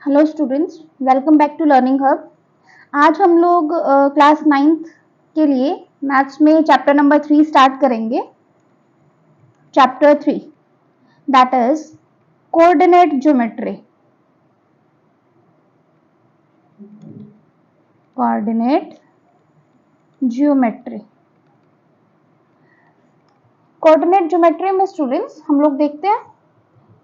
Hello students, welcome back to learning hub. आज हम लोग क्लास 9th के लिए मैथ्स में चैप्टर नंबर 3 स्टार्ट करेंगे। Chapter 3 that is coordinate geometry. Coordinate geometry coordinate geometry में स्टूडेंट्स हम लोग देखते हैं,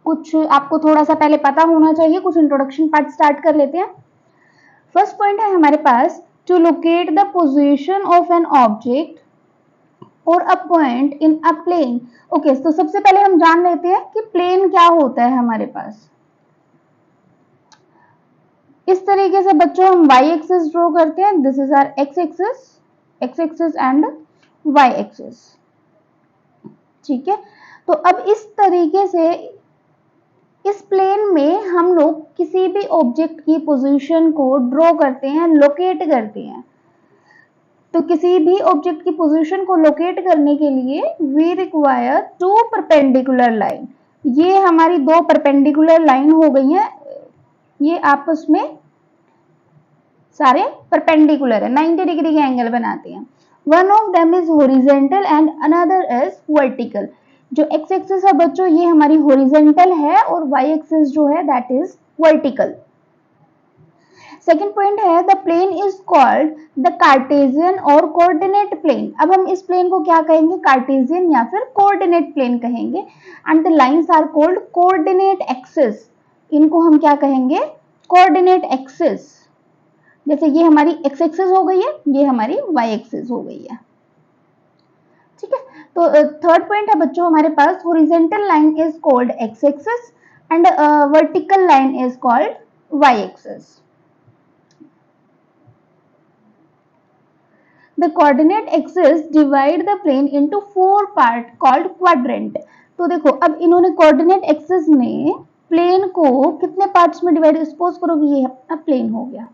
कुछ आपको थोड़ा सा पहले पता होना चाहिए। कुछ इंट्रोडक्शन पार्ट स्टार्ट कर लेते हैं। फर्स्ट पॉइंट है हमारे पास to locate the position of an object और a point in a plane. Okay, तो सबसे पहले हम जान लेते हैं कि प्लेन क्या होता है हमारे पास। इस तरीके से बच्चों हम y एक्सिस ड्रॉ करते हैं। This is our x axis and y axis. ठीक है, तो अब इस तरीके से इस प्लेन में हम लोग किसी भी ऑब्जेक्ट की पोजीशन को ड्रॉ करते हैं, लोकेट करते हैं। तो किसी भी ऑब्जेक्ट की पोजीशन को लोकेट करने के लिए we require two perpendicular line. ये हमारी दो परपेंडिकुलर लाइन हो गई हैं, ये आपस में सारे परपेंडिकुलर है, 90 डिग्री के एंगल बनाते हैं। One of them is horizontal and another is vertical. जो एक्स एक्सिस है बच्चों ये हमारी हॉरिजॉन्टल है और वाई एक्सिस जो है that is vertical. Second point है the plane is called the Cartesian और कोऑर्डिनेट प्लेन। अब हम इस प्लेन को क्या कहेंगे, कार्टेशियन या फिर कोऑर्डिनेट प्लेन कहेंगे। And the lines are called coordinate axis. इनको हम क्या कहेंगे, कोऑर्डिनेट एक्सिस। जैसे ये हमारी एक्स एक्सिस हो गई है, ये हमारी वाई एक्सिस हो गई है। ठीक है, तो थर्ड पॉइंट है बच्चों हमारे पास horizontal line is called x axis and vertical line is called y axis. The coordinate axis divide the plane into 4 part called quadrant। तो देखो अब इन्होंने coordinate axis में प्लेन को कितने पार्ट्स में डिवाइड, सपोज करो कि ये अपना प्लेन हो गया।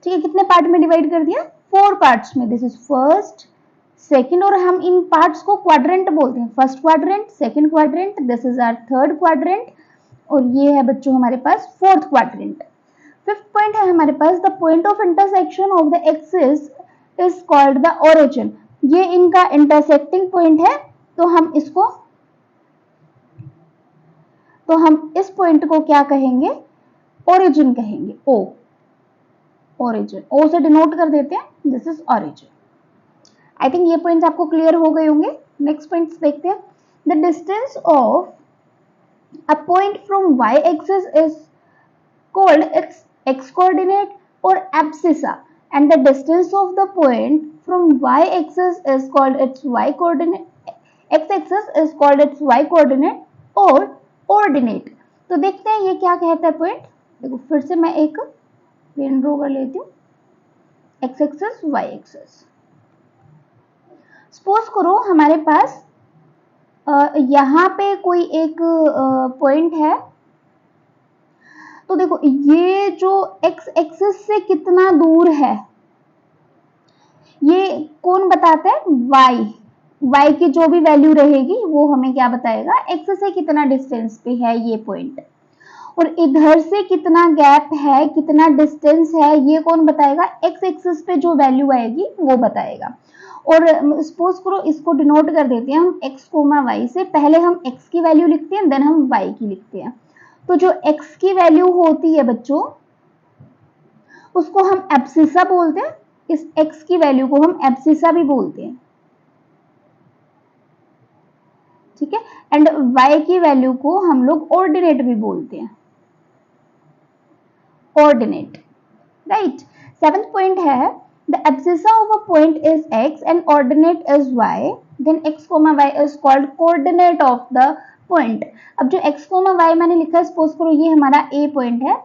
ठीक है, कितने पार्ट में डिवाइड कर दिया, 4 पार्ट्स में। दिस इज फर्स्ट, सेकंड, और हम इन पार्ट्स को क्वाड्रेंट बोलते हैं। First quadrant, second quadrant, this is our third quadrant, और ये है बच्चों हमारे पास फोर्थ क्वाड्रेंट। फिफ्थ पॉइंट है हमारे पास the point of intersection of the axis is called the origin. ये इनका इंटरसेक्टिंग पॉइंट है, तो हम इस पॉइंट को क्या कहेंगे, ओरिजिन कहेंगे। ओ, ओरिजिन, ओ से डिनोट कर देते हैं, this is origin. I think ये पॉइंट्स आपको क्लियर हो गए होंगे। नेक्स्ट पॉइंट्स देखते हैं। The distance of a point from y axis is called its x coordinate or abscissa, and the distance of the point from y axis is called its y coordinate, x axis is called its y coordinate or ordinate। तो देखते हैं ये क्या कहता है point. देखो फिर से मैं एक प्लेन ड्रॉ कर लेती हूँ, x axis y axis. Suppose करो हमारे पास यहाँ पे कोई एक पॉइंट है। तो देखो ये जो x एक्सिस से कितना दूर है ये कौन बताता है, y की जो भी वैल्यू रहेगी वो हमें क्या बताएगा, x से कितना डिस्टेंस पे है ये पॉइंट, और इधर से कितना गैप है, कितना डिस्टेंस है, ये कौन बताएगा, x एक्सिस पे जो वैल्यू आएगी वो बताएगा। और सपोज करो इसको डिनोट कर देते हैं हम x, y से। पहले हम x की वैल्यू लिखते हैं, देन हम y की लिखते हैं। तो जो x की वैल्यू होती है बच्चों उसको हम एब्सिसा बोलते हैं, इस x की वैल्यू को हम एब्सिसा भी बोलते हैं। ठीक है, एंड y की वैल्यू को हम लोग ऑर्डिनेट भी बोलते हैं, ऑर्डिनेट, राइट। सेवेंथ पॉइंट है the abscissa of a point is x and ordinate is y, then x, y is called coordinate of the point. अब जो x, y मैंने लिखा है, सपोज करो ये हमारा a पॉइंट है,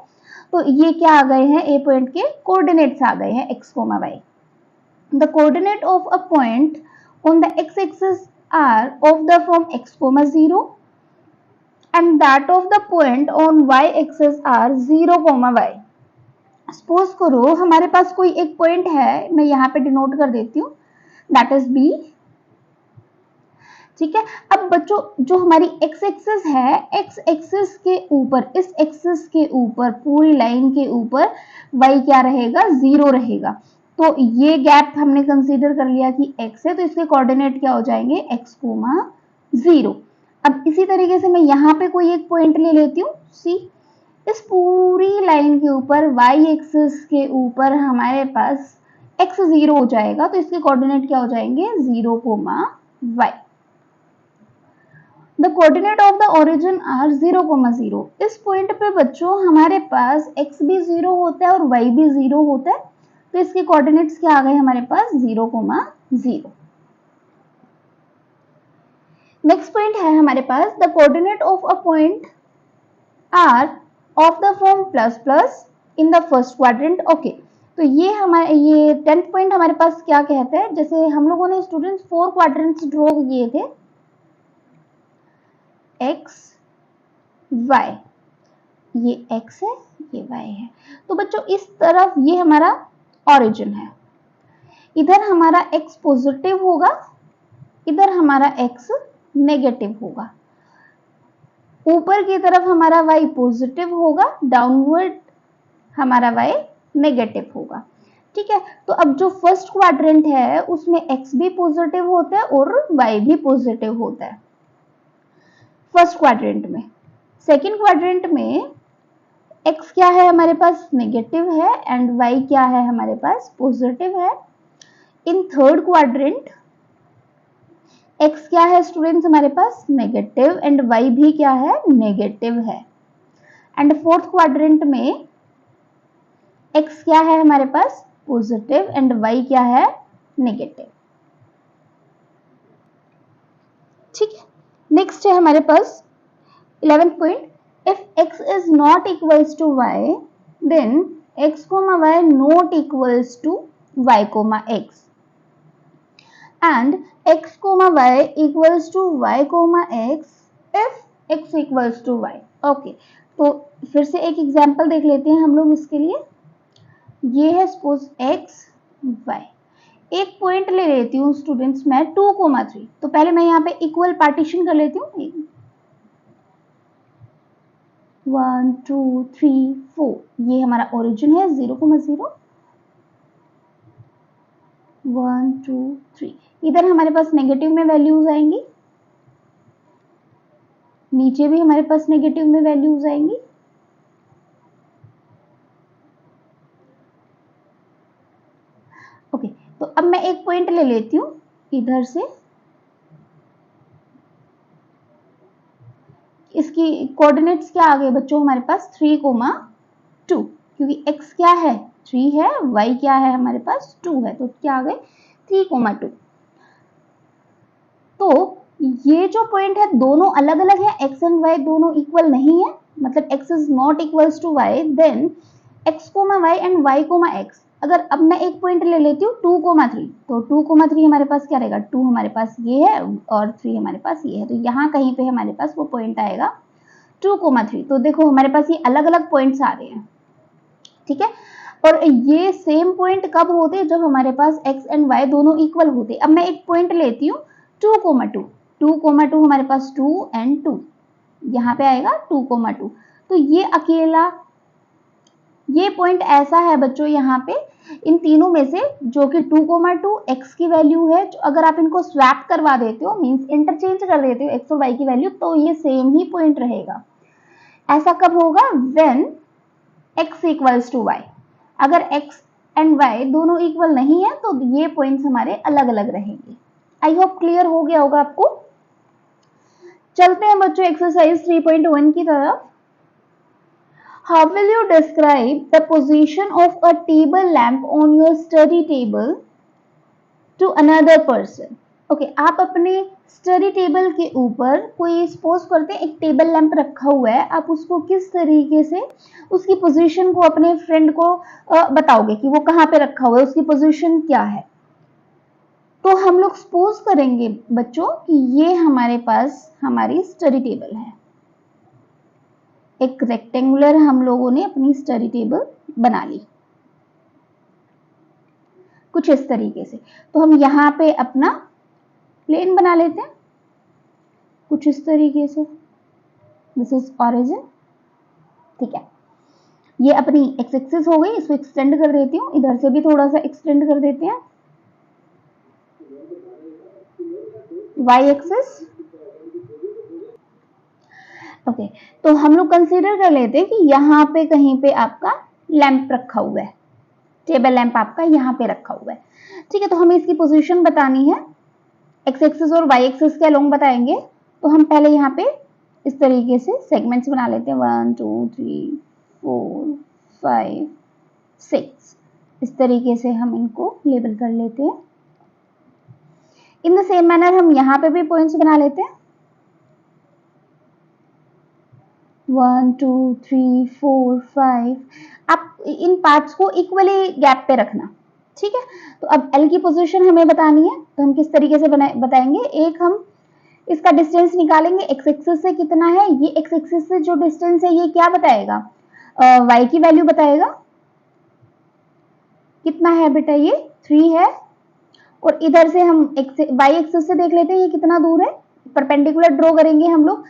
तो ये क्या आ गए हैं, a पॉइंट के कोऑर्डिनेट्स आ गए हैं x, y। The coordinate of a point on the x axis are of the form x, 0 and that of the point on y axis are 0, y। Suppose करो हमारे पास कोई एक पॉइंट है, मैं यहाँ पे डिनोट कर देती हूँ, दैट इज b, ठीक है। अब बच्चों जो हमारी एक्स एक्सिस है, एक्स एक्सिस के ऊपर, इस एक्सिस के ऊपर पूरी लाइन के ऊपर y क्या रहेगा, 0 रहेगा। तो ये गैप हमने कंसीडर कर लिया कि x है, तो इसके कोऑर्डिनेट क्या हो जाएंगे, x, 0। अब इसी तरीके से मैं यहाँ पे कोई एक पॉइंट ले लेती हूँ C। इस पूरी लाइन के ऊपर y एक्सिस के ऊपर हमारे पास x 0 हो जाएगा, तो इसके कोऑर्डिनेट क्या हो जाएंगे, 0, y। The coordinate of the origin are 0, 0। इस पॉइंट पे बच्चों हमारे पास x भी 0 होता है और y भी 0 होता है, तो इसके कोऑर्डिनेट्स क्या आ गए हमारे पास, 0, 0। नेक्स्ट पॉइंट है हमारे पास, the coordinate of a point are of the form plus plus in the first quadrant. Okay, तो ये 10th पॉइंट हमारे पास क्या कहता है, जैसे हम लोगों ने स्टूडेंट्स 4 क्वाड्रेंट्स ड्रॉ किए थे, x, y, ये x है, ये y है। तो बच्चों इस तरफ ये हमारा ओरिजिन है, इधर हमारा x पॉजिटिव होगा, इधर हमारा x नेगेटिव होगा, ऊपर की तरफ हमारा y पॉजिटिव होगा, डाउनवर्ड हमारा y नेगेटिव होगा। ठीक है, तो अब जो फर्स्ट क्वाड्रेंट है उसमें x भी पॉजिटिव होता है और y भी पॉजिटिव होता है फर्स्ट क्वाड्रेंट में। सेकंड क्वाड्रेंट में x क्या है हमारे पास, नेगेटिव है, एंड y क्या है हमारे पास, पॉजिटिव है। इन थर्ड क्वाड्रेंट x क्या है स्टूडेंट्स हमारे पास, नेगेटिव, एंड y भी क्या है, नेगेटिव है। एंड फोर्थ क्वाड्रेंट में x क्या है हमारे पास, पॉजिटिव, एंड y क्या है, नेगेटिव। ठीक है, नेक्स्ट है हमारे पास 11th point, if x is not equals to y then x, y not equals to y, x and x, y equals to y, x if x equals to y। Okay, तो फिर से एक example देख लेते हैं हम लोग इसके लिए। ये है सपोज x, y, एक पॉइंट ले लेती हूँ स्टूडेंट्स मैं 2, 3। तो पहले मैं यहाँ पे इक्वल पार्टीशन कर लेती हूँ, 1, 2, 3, 4, ये हमारा ओरिजिन है, 0, 0, 1, 2, 3। इधर हमारे पास नेगेटिव में वैल्यूज आएंगी, नीचे भी हमारे पास नेगेटिव में वैल्यूज आएंगी। ओके, तो अब मैं एक पॉइंट ले लेती हूँ इधर से, इसकी कोऑर्डिनेट्स क्या आ गए बच्चों हमारे पास, 3, 2, क्योंकि x क्या है, 3 है, y क्या है हमारे पास, 2 है, तो क्या आ गए, 3, 2। तो ये जो पॉइंट है दोनों अलग अलग है, x एंड y दोनों इक्वल नहीं है, मतलब x is not equals to y, then x, y and y, x। अगर अब मैं एक पॉइंट ले लेती हूँ 2, 3, तो 2, 3 हमारे पास क्या रहेगा, 2 हमारे पास ये है और 3 हमारे पास ये है, तो यहाँ कहीं पे हमारे पास वो पॉइंट आएगा 2, 3। तो देखो हमारे पास ये अलग अलग पॉइंट्स आ रहे हैं। ठीक है, और ये सेम पॉइंट कब होते हैं, जब हमारे पास x एंड y दोनों इक्वल होते। अब मैं एक पॉइंट लेती हूँ 2, 2 हमारे पास 2 एंड 2, यहाँ पे आएगा 2, 2। तो ये अकेला ये पॉइंट ऐसा है बच्चों यहाँ पे इन तीनों में से जो कि 2, 2 x की वैल्यू है, जो अगर आप इनको स्वैप करवा देते हो, मींस इंटरचेंज कर देते हो x और y की वैल्यू, तो ये सेम ही पॉइंट रहेगा। ऐसा कब होगा, when x equals to y। अगर x एंड y दोनों इक्वल नहीं है तो ये पॉइंट्स हमारे अलग अलग रहेंगे। आई होप क्लियर हो गया होगा आपको। चलते हैं बच्चों एक्सरसाइज 3.1 की तरफ। How will you describe the position of a table lamp on your study table to another person? Okay, आप अपने स्टडी टेबल के ऊपर कोई सपोज करते हैं एक टेबल लैंप रखा हुआ है, आप उसको किस तरीके से उसकी पोजीशन को अपने फ्रेंड को बताओगे कि वो कहाँ पे रखा हुआ है, उसकी पोजीशन क्या है। तो हम लोग सपोज करेंगे बच्चों कि ये हमारे पास हमारी स्टडी टेबल है, एक रेक्टेंगुलर हम लोगों ने अपनी स्टडी टेबल बना ली कुछ इस तरीके से। तो हम यहाँ पे अपना प्लेन बना लेते हैं, कुछ इस तरीके से, दिस इज ओरिजिन। ठीक है, ये अपनी एक्स एक्सिस हो गई, इसको एक्सटेंड कर देती हूँ, इधर से भी थोड़ा सा एक्सटेंड कर देते हैं। वाई एक्सिस, ओके, तो हम लोग कंसीडर कर लेते हैं कि यहाँ पे कहीं पे आपका लैंप रखा हुआ है, टेबल लैंप आपका यहाँ पे रखा हुआ है। ठीक है, तो हमें इसकी पोजीशन बतानी है, एक्स एक्सिस और वाई एक्सिस के अलोंग बताएंगे। तो हम पहले यहाँ पे इस तरीके से सेगमेंट्स बना लेते हैं, 1 2 3 4 5 6, इस तरीके से हम इनको लेबल कर लेते हैं। इन द सेम मैनर हम यहाँ पे भी पॉइंट्स बना लेते हैं, 1 2 3 4 5। आप इन पार्ट्स को इक्वली गैप पे रखना। ठीक है, तो अब एल की पोजीशन हमें बतानी है, तो हम किस तरीके से बताएंगे, एक हम इसका डिस्टेंस निकालेंगे, एक्स एक्सिस से कितना है, ये एक्स एक्सिस से जो डिस्टेंस है ये क्या बताएगा, वाई की वैल्यू बताएगा। कितना है बेटा, ये 3 है, और इधर से हम वाई एक्सिस से देख लेते हैं ये कितना दूर है, परपेंडिकुलर ड्रॉ करेंगे हम लोग।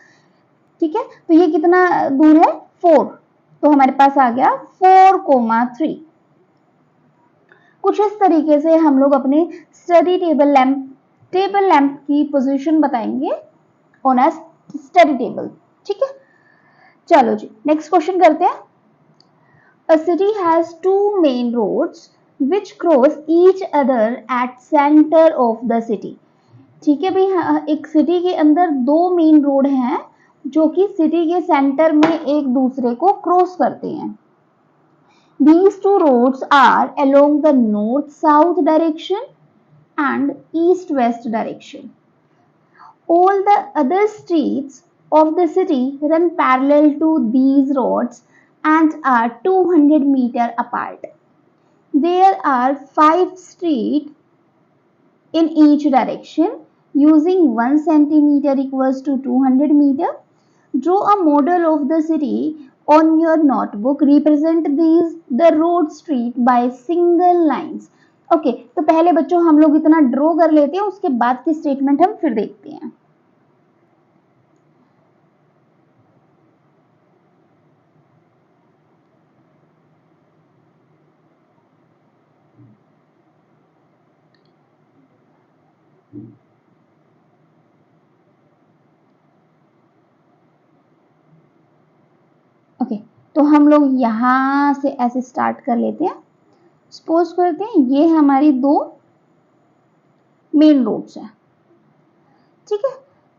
ठीक है, तो ये कितना दूर है, 4, तो हमारे पास आ गया 4,3। कुछ इस तरीके से हम लोग अपने स्टडी टेबल लैंप की पोजीशन बताएंगे ऑन अ स्टडी टेबल। ठीक है, चलो जी नेक्स्ट क्वेश्चन करते हैं। A city has two main roads which cross each other at center of the city. ठीक है भाई, एक सिटी के अंदर दो मेन रोड हैं जो कि सिटी के सेंटर में एक दूसरे को क्रॉस करते हैं। These two roads are along the north-south direction and east-west direction. All the other streets of the city run parallel to these roads and are 200 meters apart. There are 5 streets in each direction. Using 1 centimeter equals to 200 meter. Draw a model of the city on your notebook. Represent these the road street by single lines. Okay, तो पहले बच्चों हम लोग इतना draw कर लेते हैं, उसके बाद की स्टेटमेंट हम फिर देखते हैं। ओके, तो हम लोग यहां से ऐसे स्टार्ट कर लेते हैं। सपोज करते हैं ये हमारी दो मेन रोड्स हैं। ठीक है,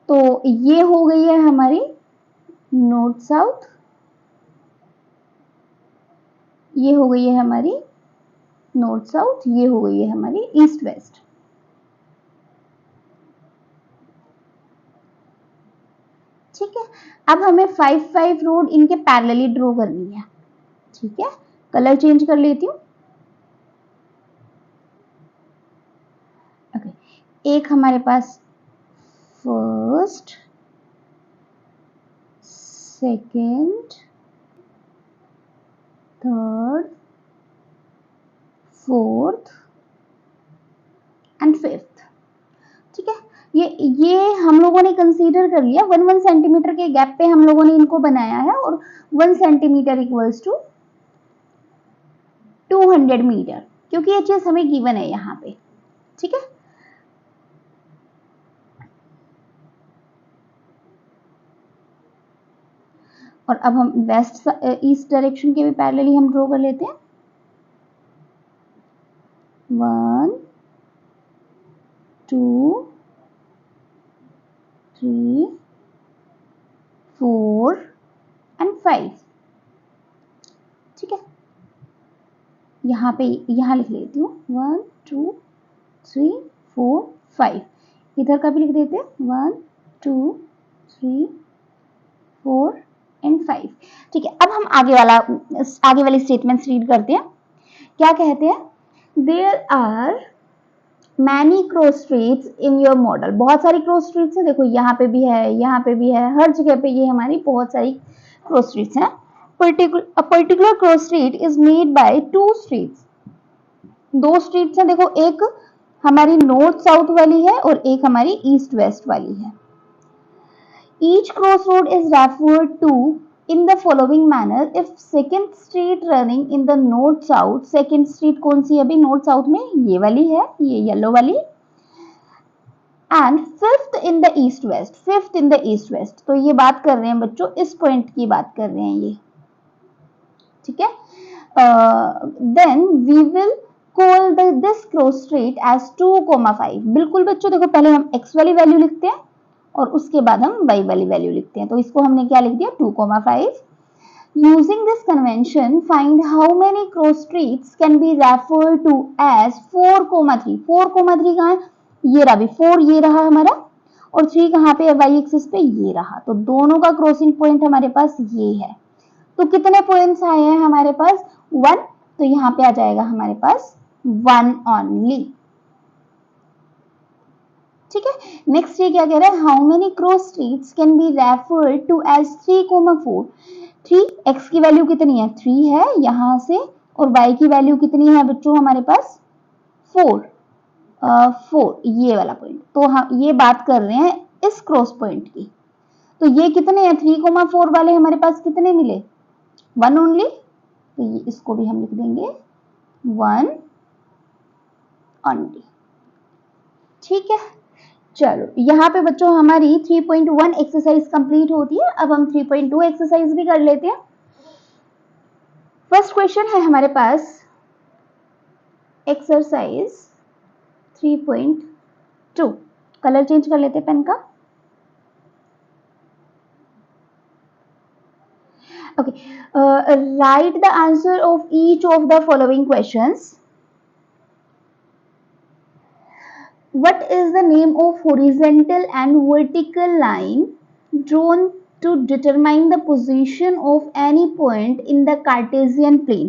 तो ये हो गई है हमारी नॉर्थ साउथ, ये हो गई है हमारी नॉर्थ साउथ, ये हो गई है हमारी ईस्ट वेस्ट। ठीक है, अब हमें 5 रोड इनके पैरेलली ड्रॉ करनी है। ठीक है, कलर चेंज कर लेती हूँ। ओके, एक हमारे पास first, second, third, fourth and fifth. ठीक है, ये हम लोगों ने कंसीडर कर लिया, 1 सेंटीमीटर के गैप पे हम लोगों ने इनको बनाया है, और 1 सेंटीमीटर इक्वल्स टू 200 मीटर, क्योंकि ये चीज हमें गिवन है यहाँ पे। ठीक है, और अब हम वेस्ट ईस्ट डायरेक्शन के भी पैरेलली हम ड्रॉ कर लेते हैं। 1 2 3 4 एंड 5। ठीक है, यहाँ पे यहाँ लिख लेती हूँ 1 2 3 4 5, इधर का भी लिख देते हैं 1 2 3 4 एंड 5। ठीक है, अब हम आगे वाली स्टेटमेंट्स रीड करते हैं। क्या कहते हैं, there are many cross streets in your model. बहुत सारी क्रॉस स्ट्रीट्स हैं, देखो यहाँ पे भी है, यहाँ पे भी है, हर जगह पे ये हमारी बहुत सारी क्रॉस स्ट्रीट्स हैं। Particular cross street is made by 2 streets. 2 streets हैं, देखो एक हमारी नॉर्थ साउथ वाली है और एक हमारी ईस्ट वेस्ट वाली है। Each crossroad is referred to in the following manner. If second street running in the north south, second street कौन सी है अभी नॉर्थ साउथ में, ये वाली है, ये येलो वाली, and fifth in the east west, fifth in the east west. तो ये बात कर रहे हैं बच्चों, इस पॉइंट की बात कर रहे हैं ये, ठीक है। Then we will call this cross street as 2,5। बिल्कुल बच्चों देखो, पहले हम x वाली वैल्यू लिखते हैं और उसके बाद हम y वाली वैल्यू लिखते हैं। तो इसको हमने क्या लिख दिया 2,5। Using this convention, find how many cross streets can be referred to as 4,3। 4,3 कहाँ है, ये रहा भी 4, ये रहा हमारा, और 3 कहाँ पे है y एक्सिस पे, ये रहा। तो दोनों का क्रॉसिंग पॉइंट हमारे पास ये है। तो कितने पॉइंट्स आए हैं हमारे पास 1, तो यहाँ पे आ जाएगा हमारे पास 1 ओनली, ठीक है। नेक्स्ट ये क्या कह रहा है, how many cross streets can be referred to as 3,4। 3 x की वैल्यू कितनी है 3 है यहां से, और y की वैल्यू कितनी है बच्चों हमारे पास 4, 4 ये वाला पॉइंट। तो हम ये बात कर रहे हैं इस क्रॉस पॉइंट की। तो ये कितने हैं 3,4 वाले हमारे पास कितने मिले 1 ओनली, तो ये इसको भी हम लिख देंगे 1 ओनली, ठीक है। चलो यहाँ पे बच्चों हमारी 3.1 एक्सरसाइज कंप्लीट होती है। अब हम 3.2 एक्सरसाइज भी कर लेते हैं। फर्स्ट क्वेश्चन है हमारे पास एक्सरसाइज 3.2। कलर चेंज कर लेते हैं पेन का। Okay, right the answer of each of the following questions. What is the name of horizontal and vertical line drawn to determine the position of any point in the Cartesian plane?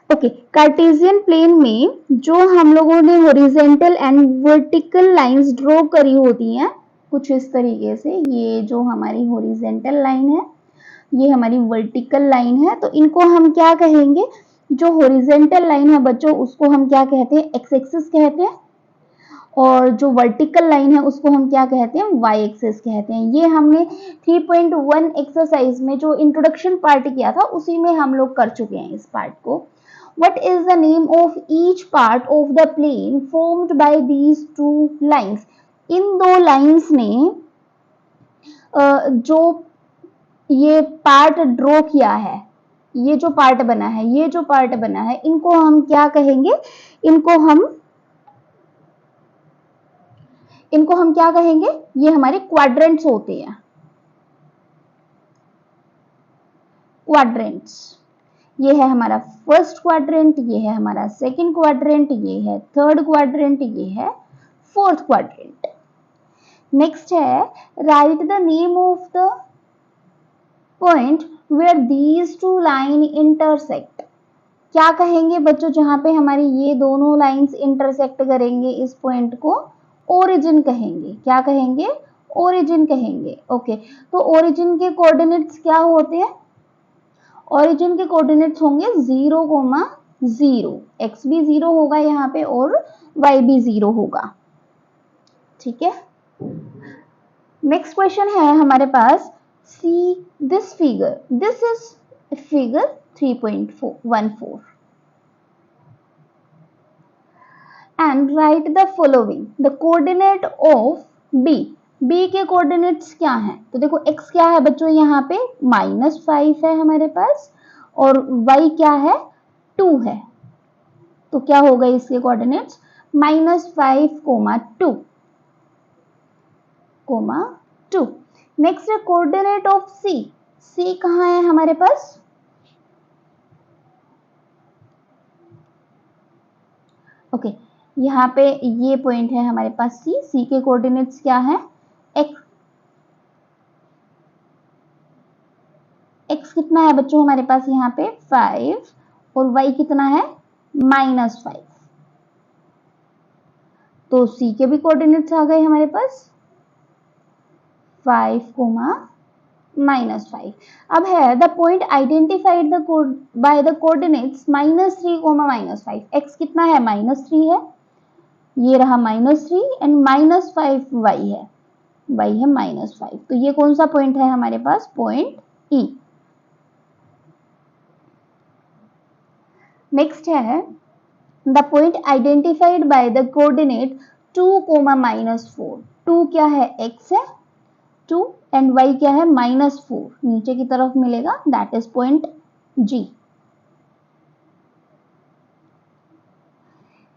Okay, Cartesian plane में जो हम लोगों ने horizontal and vertical lines draw करी होती हैं कुछ इस तरीके से, ये जो हमारी horizontal line है, ये हमारी vertical line है, तो इनको हम क्या कहेंगे, जो horizontal line है बच्चों उसको हम क्या कहते हैं x एक्सिस कहते हैं, और जो वर्टिकल लाइन है उसको हम क्या कहते हैं y एक्सिस कहते हैं। ये हमने 3.1 एक्सरसाइज में जो इंट्रोडक्शन पार्ट किया था उसी में हम लोग कर चुके हैं इस पार्ट को। What is the name of each part of the plane formed by these two lines. इन दो लाइंस ने जो ये पार्ट ड्रॉ किया है, ये जो पार्ट बना है, ये जो पार्ट बना है, इनको हम क्या कहेंगे, इनको हम क्या कहेंगे, ये हमारे क्वाड्रेंट्स होते हैं, क्वाड्रेंट्स। ये है हमारा फर्स्ट क्वाड्रेंट, ये है हमारा सेकंड क्वाड्रेंट, ये है थर्ड क्वाड्रेंट, ये है फोर्थ क्वाड्रेंट। नेक्स्ट है write the name of the point where these two line intersect. क्या कहेंगे बच्चों जहां पे हमारी ये दोनों लाइंस इंटरसेक्ट करेंगे, इस पॉइंट को ओरिजिन कहेंगे। क्या कहेंगे, ओरिजिन कहेंगे। ओके, तो ओरिजिन के कोऑर्डिनेट्स क्या होते हैं, ओरिजिन के कोऑर्डिनेट्स होंगे 0,0, x भी 0 होगा यहाँ पे और y भी 0 होगा, ठीक है। नेक्स्ट क्वेश्चन है हमारे पास, see this figure, this is figure 3.14 and write the following the coordinate of b। b के कोऑर्डिनेट्स क्या हैं, तो देखो x क्या है बच्चों यहाँ पे -5 है हमारे पास, और y क्या है 2 है, तो क्या होगा इसके कोऑर्डिनेट्स -5, 2। नेक्स्ट है कोऑर्डिनेट ऑफ c। c कहाँ है हमारे पास, ओके यहाँ पे ये पॉइंट है हमारे पास c के कोऑर्डिनेट्स क्या है, x कितना है बच्चों हमारे पास यहाँ पे 5, और y कितना है -5, तो c के भी कोऑर्डिनेट्स आ गए हमारे पास 5, -5। अब है the point identified by the coordinates -3, -5। x कितना है -3 है, ये रहा -3 एंड -5 y है, y है -5। तो ये कौन सा पॉइंट है हमारे पास, पॉइंट E। नेक्स्ट है the point identified by the coordinate 2, -4। 2 क्या है, x है 2 एंड y क्या है -4, नीचे की तरफ मिलेगा, that is point G।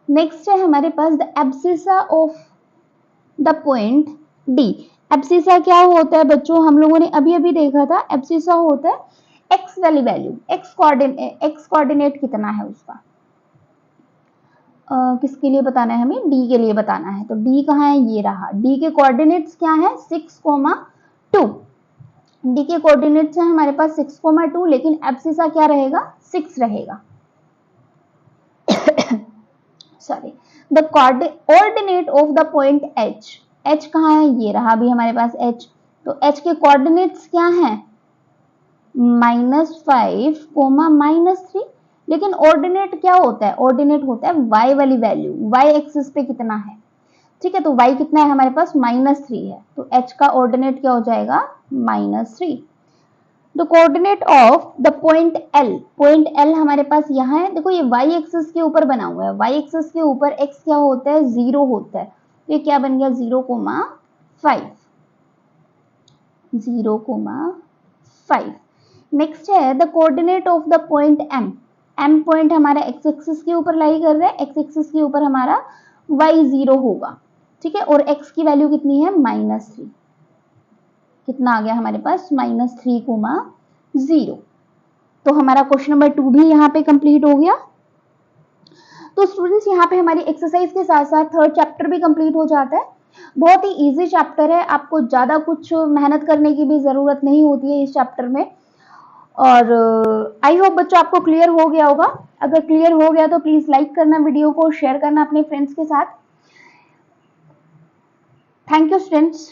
Next है हमारे पास the abscissa of the point D। Abscissa क्या होता है बच्चों, हम लोगों ने अभी अभी देखा था, एब्सिसा होता है x वाली वैल्यू, x कोऑर्डिनेट कितना है उसका, किसके लिए बताना है हमें, D के लिए बताना है। तो D कहाँ है, ये रहा, D के कोऑर्डिनेट्स क्या है 6,2। D के कोऑर्डिनेट्स है हमारे पास 6,2, लेकिन एब्सिसा क्या रहेगा, 6 रहेगा। Sorry, the coordinate of the point H। H कहाँ है, ये रहा अभी हमारे पास H। तो H के कोऑर्डिनेट्स क्या हैं, -5, -3। लेकिन ऑर्डिनेट क्या होता है, ऑर्डिनेट होता है y वाली वैल्यू, y एक्सिस पे कितना है, ठीक है। तो y कितना है हमारे पास, -3 है। तो h का ऑर्डिनेट क्या हो जाएगा, -3। The coordinate of the point L। Point L हमारे पास यहाँ है, देखो ये y एक्सिस के ऊपर बना हुआ है, y एक्सिस के ऊपर x क्या होता है, 0 होता है। तो ये क्या बन गया, 0,5, 0,5। नेक्स्ट है the coordinate of the point M। M point हमारा x एक्सिस के ऊपर लाई कर रहा है, x एक्सिस के ऊपर हमारा y 0 होगा, ठीक है। और x की वैल्यू कितनी है, -3। कितना आ गया हमारे पास, -3,0। तो हमारा क्वेश्चन नंबर 2 भी यहाँ पे कंप्लीट हो गया। तो स्टूडेंट्स यहाँ पे हमारी एक्सरसाइज के साथ साथ थर्ड चैप्टर भी कंप्लीट हो जाता है। बहुत ही इजी चैप्टर है, आपको ज्यादा कुछ मेहनत करने की भी जरूरत नहीं होती है इस चैप्टर में। और आई होप बच्चों आपको क्लियर हो गया होगा। अगर क्लियर हो गया तो प्लीज लाइक करना, वीडियो को शेयर करना अपने फ्रेंड्स के साथ। Thank you students.